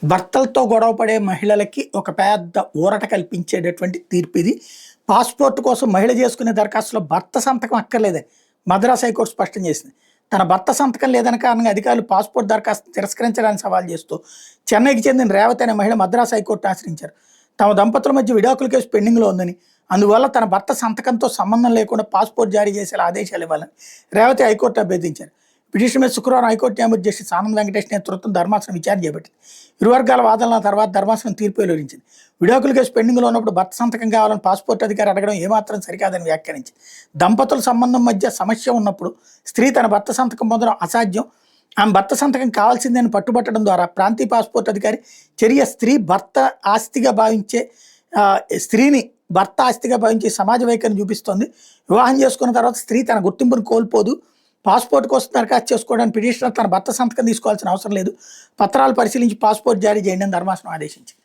భర్తలతో గొడవ పడే మహిళలకి ఒక పెద్ద ఊరట కల్పించేటటువంటి తీర్పు ఇది. పాస్పోర్ట్ కోసం మహిళ చేసుకునే దరఖాస్తులో భర్త సంతకం అక్కర్లేదని మద్రాస్ హైకోర్టు స్పష్టం చేసింది. తన భర్త సంతకం లేదని కారణంగా అధికారులు పాస్పోర్ట్ దరఖాస్తు తిరస్కరించడానికి సవాల్ చేస్తూ చెన్నైకి చెందిన రేవతి అనే మహిళ మద్రాస్ హైకోర్టును ఆశ్రయించారు. తమ దంపతుల మధ్య విడాకుల కేసు పెండింగ్లో ఉందని, అందువల్ల తన భర్త సంతకంతో సంబంధం లేకుండా పాస్పోర్ట్ జారీ చేసేలా ఆదేశాలు ఇవ్వాలని రేవతి హైకోర్టు అభ్యర్థించారు. పిటిషన్ మీద శుక్రవారం హైకోర్టు న్యాయమూర్తి జస్టిస్ ఆనంద్ వెంకటేష్ నేతృత్వం ధర్మాసనం విచారణ చేపట్టింది. ఇరు వర్గాల వాదనల తర్వాత ధర్మాసనం తీర్పు వెలువరించింది. విడాకుల కేసు పెండింగ్లో ఉన్నప్పుడు భర్త సంతకం కావాలని పాస్పోర్ట్ అధికారి అడగడం ఏమాత్రం సరికాదని వ్యాఖ్యానించింది. దంపతుల సంబంధం మధ్య సమస్య ఉన్నప్పుడు స్త్రీ తన భర్త సంతకం పొందడం అసాధ్యం, ఆమె భర్త సంతకం కావాల్సిందని పట్టుబట్టడం ద్వారా ప్రాంతీయ పాస్పోర్ట్ అధికారి చర్య స్త్రీని భర్త ఆస్తిగా భావించే సమాజ వైఖరిని చూపిస్తోంది. వివాహం చేసుకున్న తర్వాత స్త్రీ తన గుర్తింపును కోల్పోదు. పాస్పోర్ట్ కోసం దరఖాస్తు చేసుకోవడానికి పిటిషనర్ తన భర్త సంతకం తీసుకోవాల్సిన అవసరం లేదు. పత్రాలు పరిశీలించి పాస్పోర్ట్ జారీ చేయండి అని ధర్మాసనం ఆదేశించింది.